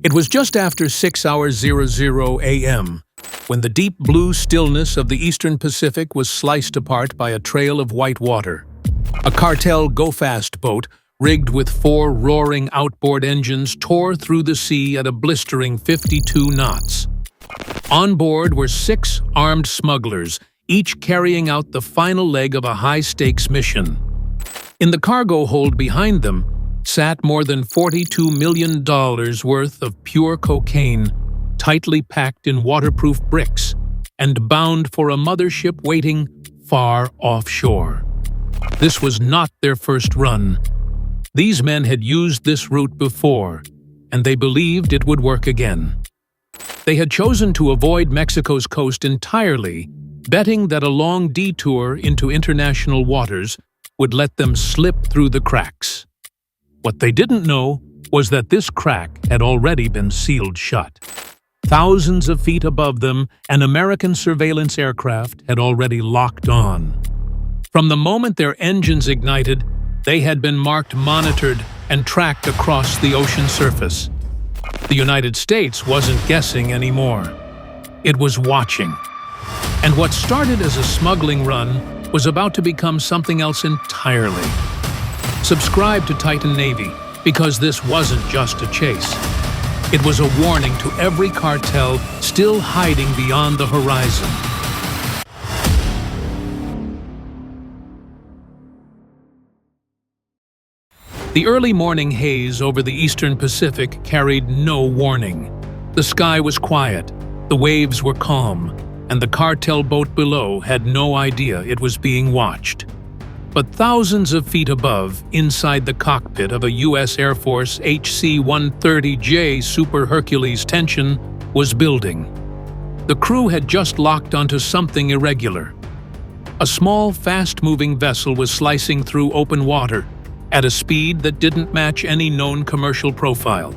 It was just after 6:00 a.m. when the deep blue stillness of the eastern Pacific was sliced apart by a trail of white water. A Cartel go-fast boat, rigged with 4 roaring outboard engines, tore through the sea at a blistering 52 knots. On board were 6 armed smugglers, each carrying out the final leg of a high-stakes mission. In the cargo hold behind them sat more than $42 million worth of pure cocaine, tightly packed in waterproof bricks and bound for a mothership waiting far offshore. This was not their first run. These men had used this route before, and they believed it would work again. They had chosen to avoid Mexico's coast entirely, betting that a long detour into international waters would let them slip through the cracks. What they didn't know was that this crack had already been sealed shut. Thousands of feet above them, an American surveillance aircraft had already locked on. From the moment their engines ignited, they had been marked, monitored, and tracked across the ocean surface. The United States wasn't guessing anymore. It was watching. And what started as a smuggling run was about to become something else entirely. Subscribe to Titan Navy, because this wasn't just a chase. It was a warning to every cartel still hiding beyond the horizon. The early morning haze over the eastern Pacific carried no warning. The sky was quiet, the waves were calm, and the cartel boat below had no idea it was being watched. But thousands of feet above, inside the cockpit of a U.S. Air Force HC-130J Super Hercules, tension was building. The crew had just locked onto something irregular. A small, fast-moving vessel was slicing through open water at a speed that didn't match any known commercial profile.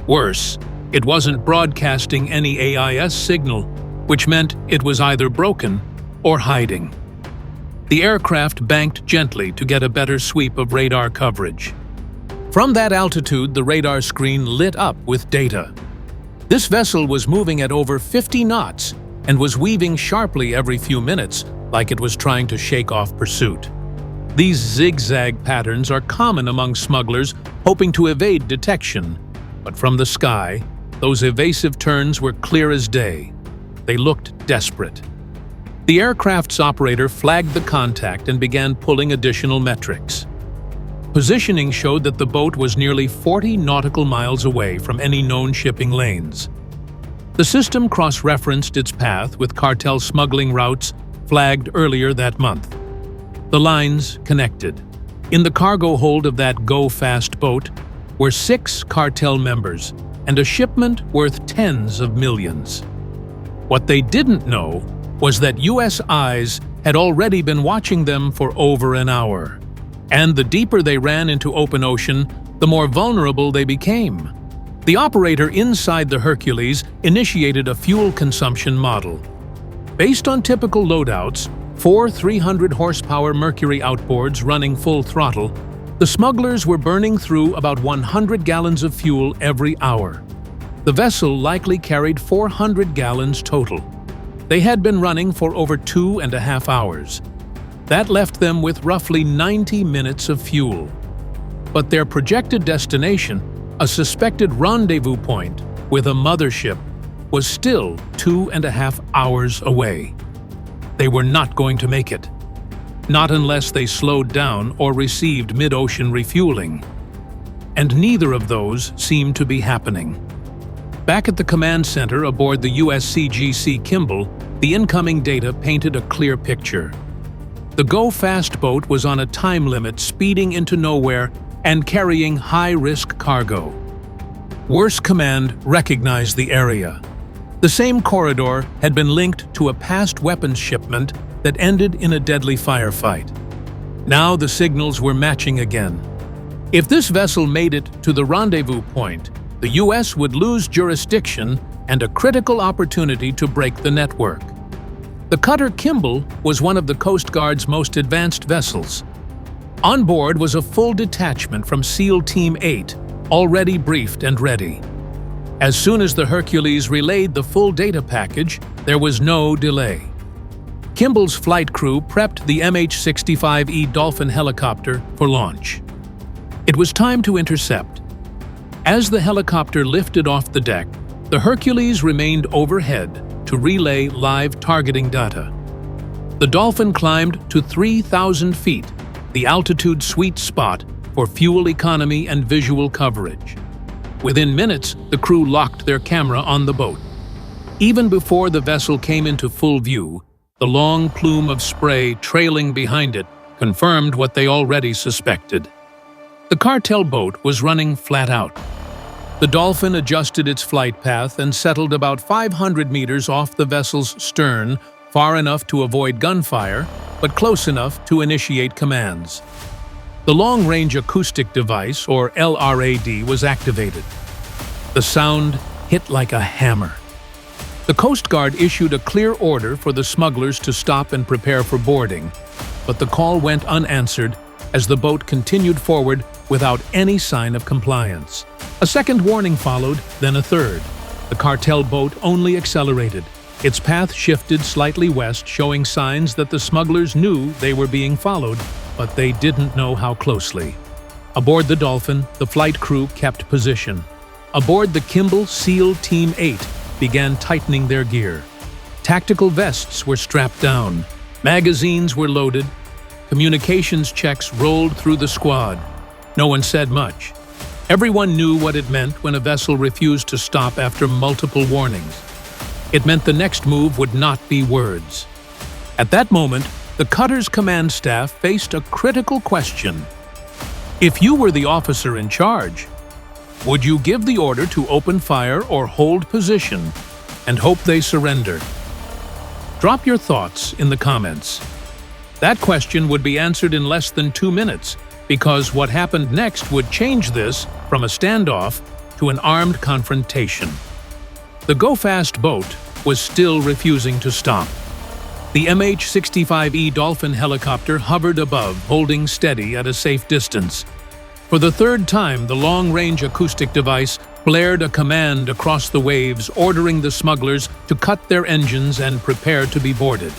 Worse, it wasn't broadcasting any AIS signal, which meant it was either broken or hiding. The aircraft banked gently to get a better sweep of radar coverage. From that altitude, the radar screen lit up with data. This vessel was moving at over 50 knots and was weaving sharply every few minutes, like it was trying to shake off pursuit. These zigzag patterns are common among smugglers hoping to evade detection, but from the sky, those evasive turns were clear as day. They looked desperate. The aircraft's operator flagged the contact and began pulling additional metrics. Positioning showed that the boat was nearly 40 nautical miles away from any known shipping lanes. The system cross-referenced its path with cartel smuggling routes flagged earlier that month. The lines connected. In the cargo hold of that go-fast boat were 6 cartel members and a shipment worth tens of millions. What they didn't know was that U.S. eyes had already been watching them for over an hour. And the deeper they ran into open ocean, the more vulnerable they became. The operator inside the Hercules initiated a fuel consumption model. Based on typical loadouts, 4 300-horsepower Mercury outboards running full throttle, the smugglers were burning through about 100 gallons of fuel every hour. The vessel likely carried 400 gallons total. They had been running for over 2.5 hours. That left them with roughly 90 minutes of fuel. But their projected destination, a suspected rendezvous point with a mothership, was still 2.5 hours away. They were not going to make it. Not unless they slowed down or received mid-ocean refueling. And neither of those seemed to be happening. Back at the command center aboard the USCGC Kimball, the incoming data painted a clear picture. The go-fast boat was on a time limit, speeding into nowhere and carrying high-risk cargo. Worse Command recognized the area. The same corridor had been linked to a past weapons shipment that ended in a deadly firefight. Now the signals were matching again. If this vessel made it to the rendezvous point, the U.S. would lose jurisdiction and a critical opportunity to break the network. The cutter Kimball was one of the Coast Guard's most advanced vessels. On board was a full detachment from SEAL Team 8, already briefed and ready. As soon as the Hercules relayed the full data package, there was no delay. Kimball's flight crew prepped the MH-65E Dolphin helicopter for launch. It was time to intercept. As the helicopter lifted off the deck, the Hercules remained overhead to relay live targeting data. The Dolphin climbed to 3,000 feet, the altitude sweet spot for fuel economy and visual coverage. Within minutes, the crew locked their camera on the boat. Even before the vessel came into full view, the long plume of spray trailing behind it confirmed what they already suspected. The Cartel boat was running flat out. The Dolphin adjusted its flight path and settled about 500 meters off the vessel's stern, far enough to avoid gunfire, but close enough to initiate commands. The long-range acoustic device, or LRAD, was activated. The sound hit like a hammer. The Coast Guard issued a clear order for the smugglers to stop and prepare for boarding, but the call went unanswered as the boat continued forward without any sign of compliance. A second warning followed, then a third. The Cartel boat only accelerated. Its path shifted slightly west, showing signs that the smugglers knew they were being followed, but they didn't know how closely. Aboard the Dolphin, the flight crew kept position. Aboard the Kimball SEAL Team 8 began tightening their gear. Tactical vests were strapped down. Magazines were loaded. Communications checks rolled through the squad. No one said much. Everyone knew what it meant when a vessel refused to stop after multiple warnings. It meant the next move would not be words. At that moment, the cutter's command staff faced a critical question. If you were the officer in charge, would you give the order to open fire or hold position and hope they surrender? Drop your thoughts in the comments. That question would be answered in less than 2 minutes, because what happened next would change this from a standoff to an armed confrontation. The go-fast boat was still refusing to stop. The MH-65E Dolphin helicopter hovered above, holding steady at a safe distance. For the third time, the long-range acoustic device blared a command across the waves, ordering the smugglers to cut their engines and prepare to be boarded.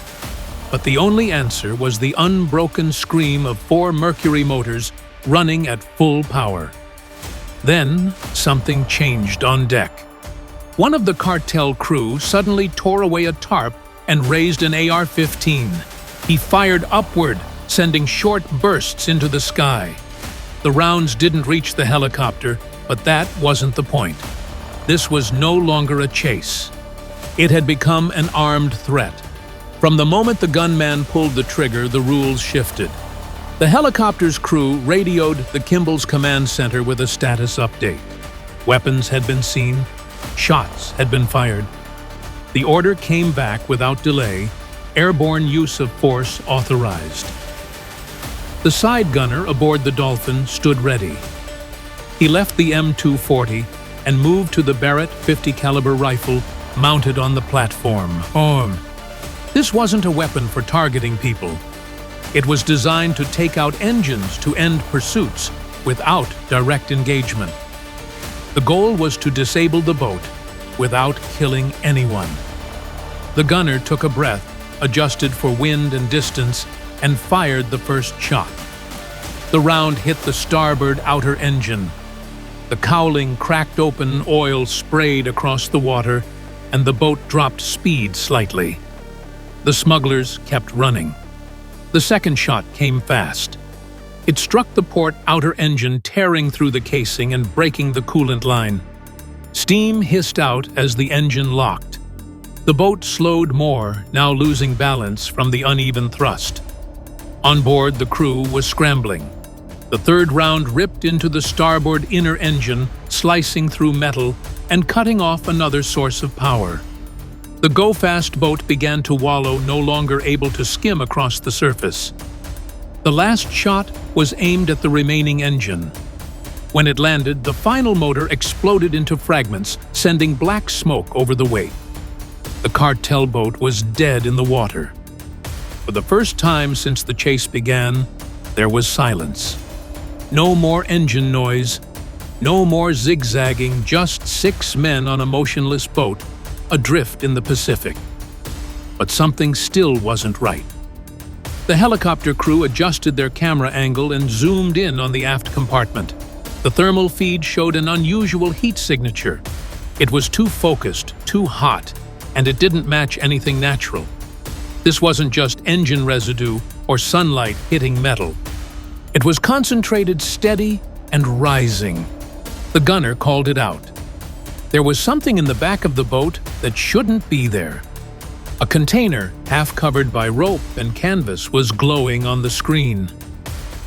But the only answer was the unbroken scream of 4 Mercury motors running at full power. Then, something changed on deck. One of the Cartel crew suddenly tore away a tarp and raised an AR-15. He fired upward, sending short bursts into the sky. The rounds didn't reach the helicopter, but that wasn't the point. This was no longer a chase. It had become an armed threat. From the moment the gunman pulled the trigger, the rules shifted. The helicopter's crew radioed the Kimball's command center with a status update. Weapons had been seen. Shots had been fired. The order came back without delay. Airborne use of force authorized. The side gunner aboard the Dolphin stood ready. He left the M240 and moved to the Barrett .50 caliber rifle mounted on the platform. This wasn't a weapon for targeting people. It was designed to take out engines to end pursuits without direct engagement. The goal was to disable the boat without killing anyone. The gunner took a breath, adjusted for wind and distance, and fired the first shot. The round hit the starboard outer engine. The cowling cracked open, oil sprayed across the water, and the boat dropped speed slightly. The smugglers kept running. The second shot came fast. It struck the port outer engine, tearing through the casing and breaking the coolant line. Steam hissed out as the engine locked. The boat slowed more, now losing balance from the uneven thrust. On board, the crew was scrambling. The third round ripped into the starboard inner engine, slicing through metal and cutting off another source of power. The go-fast boat began to wallow, no longer able to skim across the surface. The last shot was aimed at the remaining engine. When it landed, the final motor exploded into fragments, sending black smoke over the wake. The Cartel boat was dead in the water. For the first time since the chase began, there was silence. No more engine noise, No more zigzagging, just 6 men on a motionless boat, adrift in the Pacific. But something still wasn't right. The helicopter crew adjusted their camera angle and zoomed in on the aft compartment. The thermal feed showed an unusual heat signature. It was too focused, too hot, and it didn't match anything natural. This wasn't just engine residue or sunlight hitting metal. It was concentrated, steady, and rising. The gunner called it out. There was something in the back of the boat that shouldn't be there. A container, half covered by rope and canvas, was glowing on the screen.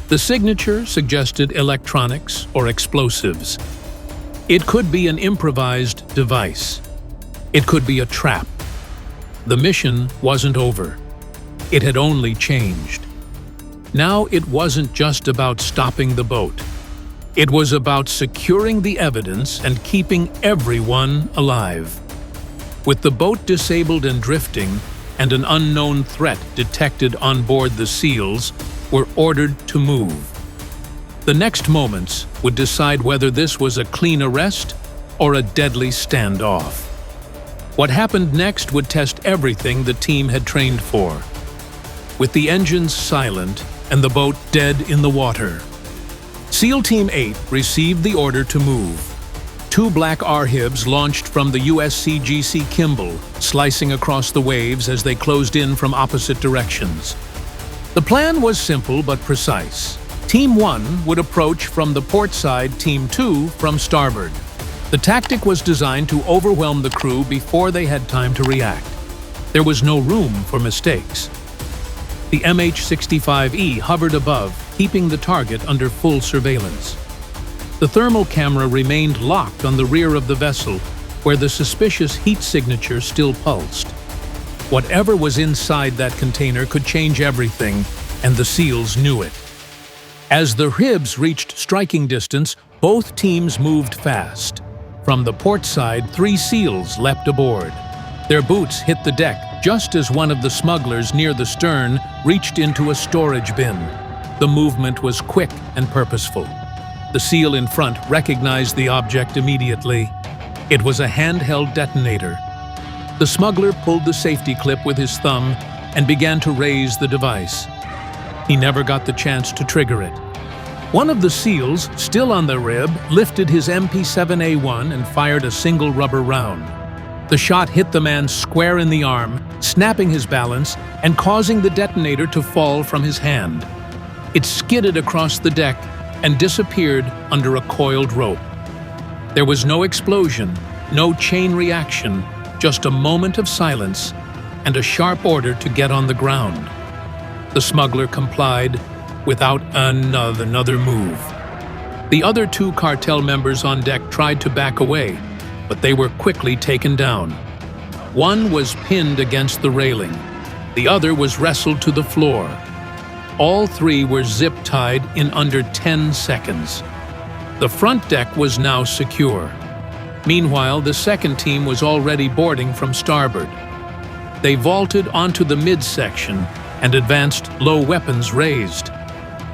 The signature suggested electronics or explosives. It could be an improvised device. It could be a trap. The mission wasn't over. It had only changed. Now it wasn't just about stopping the boat. It was about securing the evidence and keeping everyone alive. With the boat disabled and drifting, and an unknown threat detected on board, the SEALs were ordered to move. The next moments would decide whether this was a clean arrest or a deadly standoff. What happened next would test everything the team had trained for. With the engines silent and the boat dead in the water, SEAL Team 8 received the order to move. 2 black R-HIBs launched from the USCGC Kimball, slicing across the waves as they closed in from opposite directions. The plan was simple but precise. Team 1 would approach from the port side, Team 2 from starboard. The tactic was designed to overwhelm the crew before they had time to react. There was no room for mistakes. The MH-65E hovered above, keeping the target under full surveillance. The thermal camera remained locked on the rear of the vessel, where the suspicious heat signature still pulsed. Whatever was inside that container could change everything, and the SEALs knew it. As the HIBs reached striking distance, both teams moved fast. From the port side, 3 SEALs leapt aboard. Their boots hit the deck just as one of the smugglers near the stern reached into a storage bin. The movement was quick and purposeful. The SEAL in front recognized the object immediately. It was a handheld detonator. The smuggler pulled the safety clip with his thumb and began to raise the device. He never got the chance to trigger it. One of the SEALs, still on the rib, lifted his MP7A1 and fired a single rubber round. The shot hit the man square in the arm, snapping his balance and causing the detonator to fall from his hand. It skidded across the deck and disappeared under a coiled rope. There was no explosion, no chain reaction, just a moment of silence and a sharp order to get on the ground. The smuggler complied without another move. The other 2 cartel members on deck tried to back away, but they were quickly taken down. One was pinned against the railing. The other was wrestled to the floor. All 3 were zip-tied in under 10 seconds. The front deck was now secure. Meanwhile, the second team was already boarding from starboard. They vaulted onto the midsection and advanced, low weapons raised.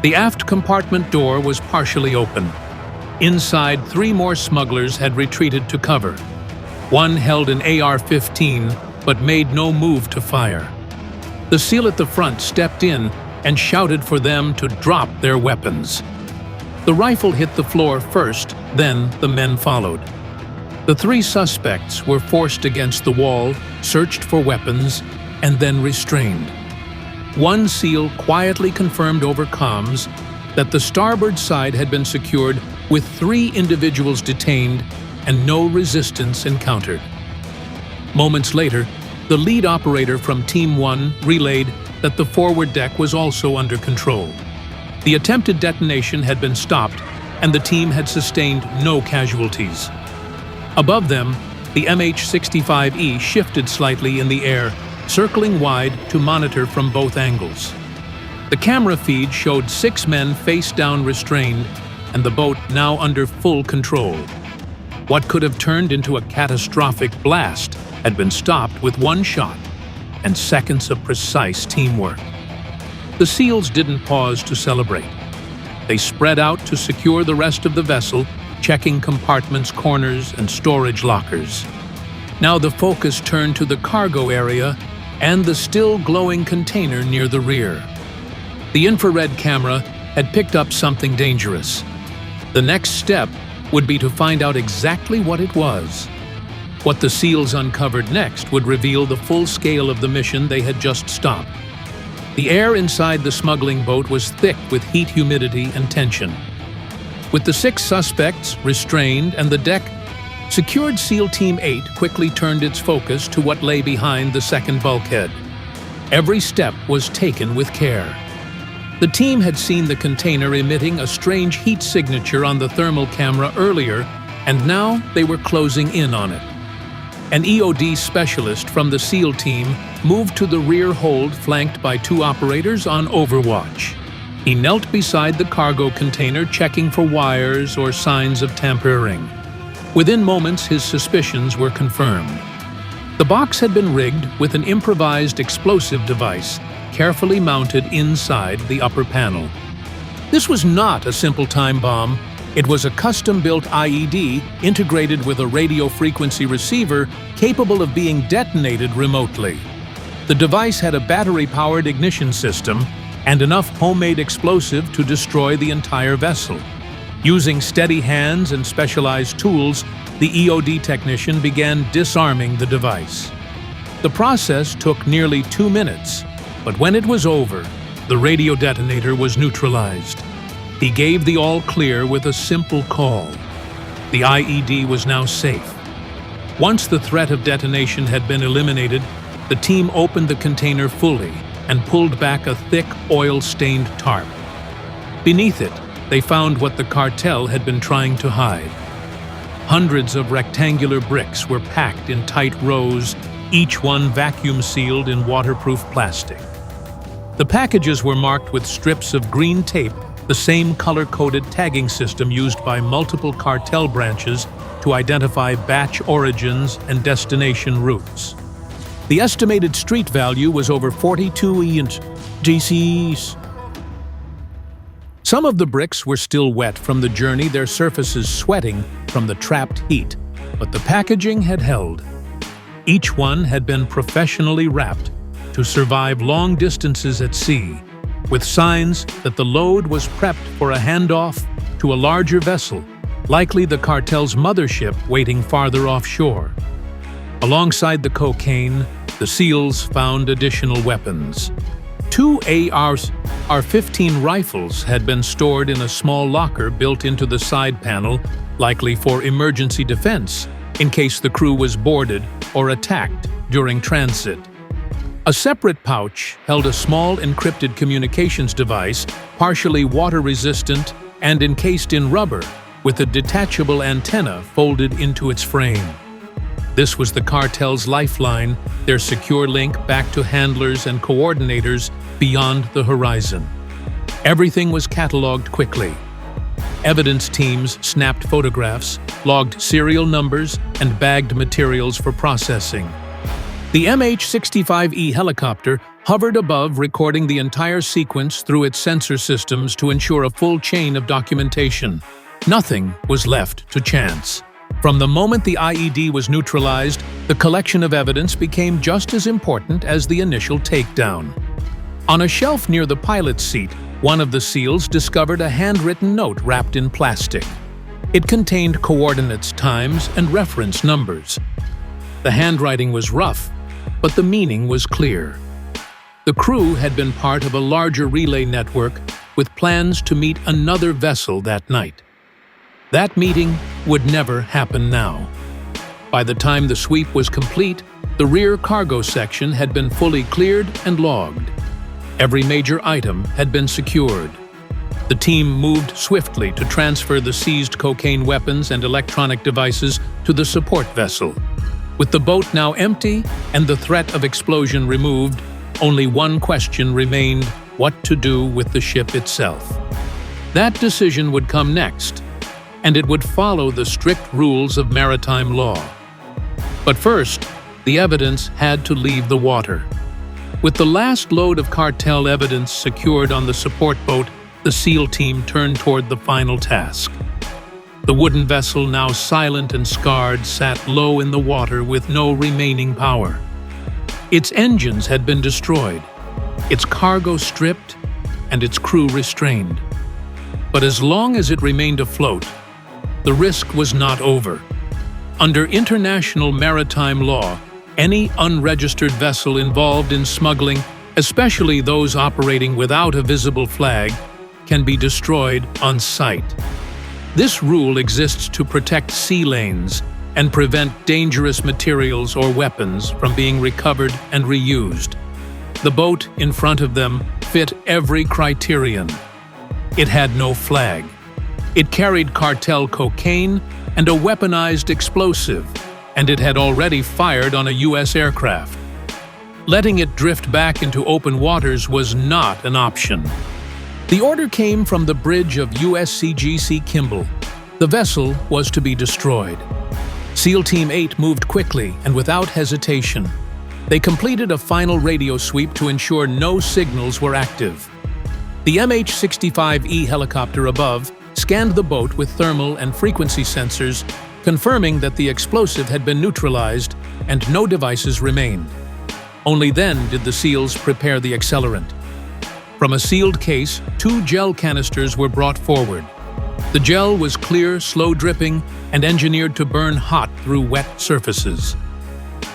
The aft compartment door was partially open. Inside, 3 more smugglers had retreated to cover. One held an AR-15 but made no move to fire. The SEAL at the front stepped in and shouted for them to drop their weapons. The rifle hit the floor first, then the men followed. The 3 suspects were forced against the wall, searched for weapons, and then restrained. One SEAL quietly confirmed over comms that the starboard side had been secured with 3 individuals detained and no resistance encountered. Moments later, the lead operator from Team 1 relayed that the forward deck was also under control. The attempted detonation had been stopped, and the team had sustained no casualties. Above them, the MH-65E shifted slightly in the air, circling wide to monitor from both angles. The camera feed showed 6 men face down restrained, and the boat now under full control. What could have turned into a catastrophic blast had been stopped with 1 shot and seconds of precise teamwork. The SEALs didn't pause to celebrate. They spread out to secure the rest of the vessel checking compartments, corners, and storage lockers. Now the focus turned to the cargo area and the still glowing container near the rear. The infrared camera had picked up something dangerous. The next step would be to find out exactly what it was. What the SEALs uncovered next would reveal the full scale of the mission they had just stopped. The air inside the smuggling boat was thick with heat, humidity, and tension. With the 6 suspects restrained and the deck secured, SEAL Team 8 quickly turned its focus to what lay behind the second bulkhead. Every step was taken with care. The team had seen the container emitting a strange heat signature on the thermal camera earlier, and now they were closing in on it. An EOD specialist from the SEAL team moved to the rear hold, flanked by 2 operators on overwatch. He knelt beside the cargo container, checking for wires or signs of tampering. Within moments, his suspicions were confirmed. The box had been rigged with an improvised explosive device, carefully mounted inside the upper panel. This was not a simple time bomb. It was a custom-built IED integrated with a radio frequency receiver capable of being detonated remotely. The device had a battery-powered ignition system and enough homemade explosive to destroy the entire vessel. Using steady hands and specialized tools, the EOD technician began disarming the device. The process took nearly 2 minutes, but when it was over, the radio detonator was neutralized. He gave the all-clear with a simple call. The IED was now safe. Once the threat of detonation had been eliminated, the team opened the container fully and pulled back a thick, oil-stained tarp. Beneath it, they found what the cartel had been trying to hide. Hundreds of rectangular bricks were packed in tight rows, each one vacuum-sealed in waterproof plastic. The packages were marked with strips of green tape, the same color-coded tagging system used by multiple cartel branches to identify batch origins and destination routes. The estimated street value was over 42 GCs. Some of the bricks were still wet from the journey, their surfaces sweating from the trapped heat, but the packaging had held. Each one had been professionally wrapped to survive long distances at sea, with signs that the load was prepped for a handoff to a larger vessel, likely the cartel's mothership waiting farther offshore. Alongside the cocaine, the SEALs found additional weapons. 2 AR-15 rifles had been stored in a small locker built into the side panel, likely for emergency defense, in case the crew was boarded or attacked during transit. A separate pouch held a small encrypted communications device, partially water-resistant and encased in rubber, with a detachable antenna folded into its frame. This was the cartel's lifeline, their secure link back to handlers and coordinators beyond the horizon. Everything was cataloged quickly. Evidence teams snapped photographs, logged serial numbers, and bagged materials for processing. The MH-65E helicopter hovered above, recording the entire sequence through its sensor systems to ensure a full chain of documentation. Nothing was left to chance. From the moment the IED was neutralized, the collection of evidence became just as important as the initial takedown. On a shelf near the pilot's seat, one of the SEALs discovered a handwritten note wrapped in plastic. It contained coordinates, times, and reference numbers. The handwriting was rough, but the meaning was clear. The crew had been part of a larger relay network with plans to meet another vessel that night. That meeting would never happen now. By the time the sweep was complete, the rear cargo section had been fully cleared and logged. Every major item had been secured. The team moved swiftly to transfer the seized cocaine weapons and electronic devices to the support vessel. With the boat now empty and the threat of explosion removed, only one question remained: what to do with the ship itself. That decision would come next, and it would follow the strict rules of maritime law. But first, the evidence had to leave the water. With the last load of cartel evidence secured on the support boat, the SEAL team turned toward the final task. The wooden vessel, now silent and scarred, sat low in the water with no remaining power. Its engines had been destroyed, its cargo stripped, and its crew restrained. But as long as it remained afloat, the risk was not over. Under international maritime law, any unregistered vessel involved in smuggling, especially those operating without a visible flag, can be destroyed on sight. This rule exists to protect sea lanes and prevent dangerous materials or weapons from being recovered and reused. The boat in front of them fit every criterion. It had no flag. It carried cartel cocaine and a weaponized explosive, and it had already fired on a U.S. aircraft. Letting it drift back into open waters was not an option. The order came from the bridge of USCGC Kimball. The vessel was to be destroyed. SEAL Team 8 moved quickly and without hesitation. They completed a final radio sweep to ensure no signals were active. The MH-65E helicopter above scanned the boat with thermal and frequency sensors, confirming that the explosive had been neutralized and no devices remained. Only then did the SEALs prepare the accelerant. From a sealed case, 2 gel canisters were brought forward. The gel was clear, slow-dripping, and engineered to burn hot through wet surfaces.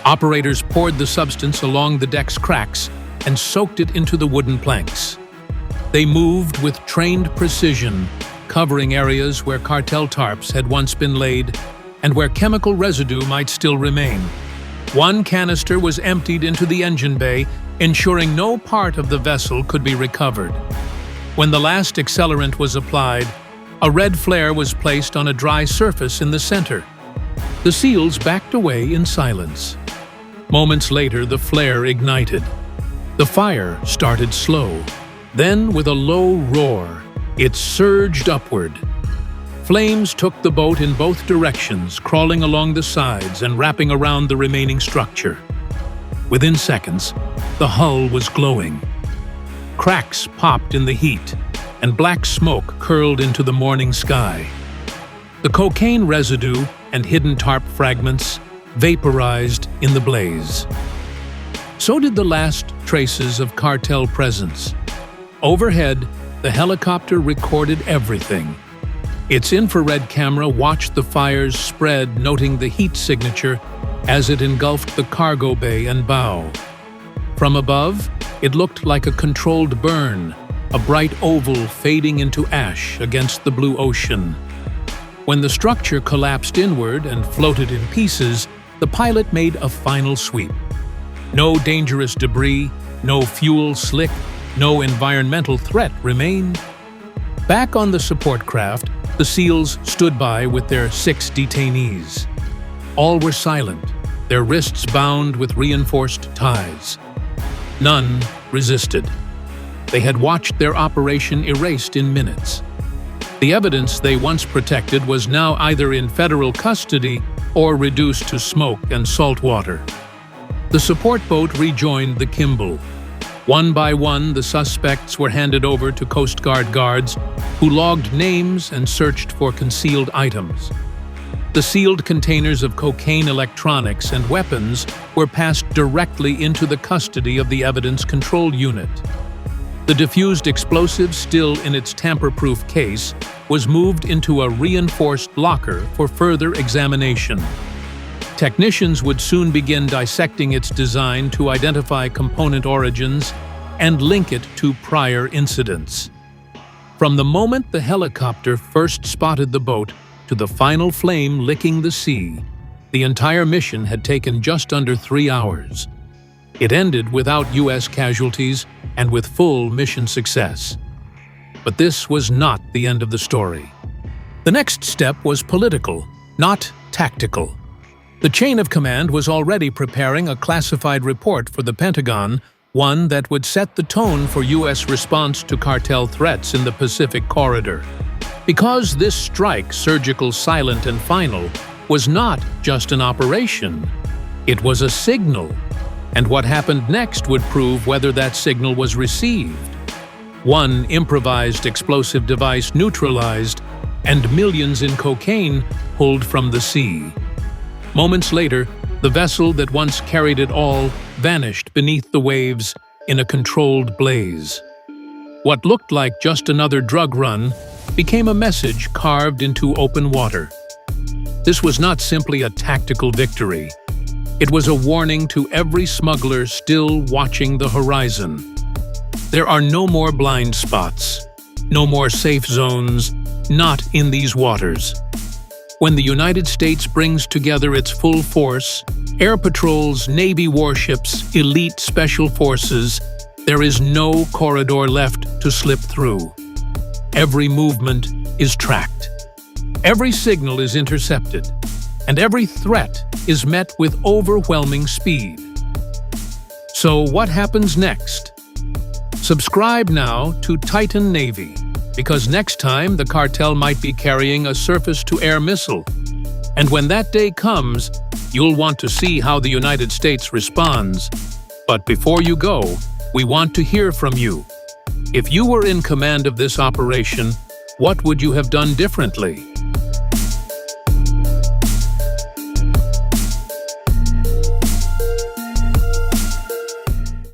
Operators poured the substance along the deck's cracks and soaked it into the wooden planks. They moved with trained precision, covering areas where cartel tarps had once been laid and where chemical residue might still remain. 1 canister was emptied into the engine bay, ensuring no part of the vessel could be recovered. When the last accelerant was applied, a red flare was placed on a dry surface in the center. The SEALs backed away in silence. Moments later, the flare ignited. The fire started slow. Then, with a low roar, it surged upward. Flames took the boat in both directions, crawling along the sides and wrapping around the remaining structure. Within seconds, the hull was glowing. Cracks popped in the heat, and black smoke curled into the morning sky. The cocaine residue and hidden tarp fragments vaporized in the blaze. So did the last traces of cartel presence. Overhead, the helicopter recorded everything. Its infrared camera watched the fires spread, noting the heat signature as it engulfed the cargo bay and bow. From above, it looked like a controlled burn, a bright oval fading into ash against the blue ocean. When the structure collapsed inward and floated in pieces, the pilot made a final sweep. No dangerous debris, no fuel slick, no environmental threat remained. Back on the support craft, the SEALs stood by with their 6 detainees. All were silent, their wrists bound with reinforced ties. None resisted. They had watched their operation erased in minutes. The evidence they once protected was now either in federal custody or reduced to smoke and salt water. The support boat rejoined the Kimball. One by one, the suspects were handed over to Coast Guard guards who logged names and searched for concealed items. The sealed containers of cocaine, electronics, and weapons were passed directly into the custody of the Evidence Control Unit. The diffused explosive, still in its tamper-proof case, was moved into a reinforced locker for further examination. Technicians would soon begin dissecting its design to identify component origins and link it to prior incidents. From the moment the helicopter first spotted the boat to the final flame licking the sea, the entire mission had taken just under 3 hours. It ended without U.S. casualties and with full mission success. But this was not the end of the story. The next step was political, not tactical. The chain of command was already preparing a classified report for the Pentagon, one that would set the tone for U.S. response to cartel threats in the Pacific Corridor. Because this strike, surgical, silent, and final, was not just an operation, it was a signal. And what happened next would prove whether that signal was received. One improvised explosive device neutralized, and millions in cocaine pulled from the sea. Moments later, the vessel that once carried it all vanished beneath the waves in a controlled blaze. What looked like just another drug run became a message carved into open water. This was not simply a tactical victory. It was a warning to every smuggler still watching the horizon. There are no more blind spots, no more safe zones, not in these waters. When the United States brings together its full force, air patrols, Navy warships, elite special forces, there is no corridor left to slip through. Every movement is tracked. Every signal is intercepted, and every threat is met with overwhelming speed. So what happens next? Subscribe now to Titan Navy, because next time the cartel might be carrying a surface-to-air missile. And when that day comes, you'll want to see how the United States responds. But before you go, we want to hear from you. If you were in command of this operation, what would you have done differently?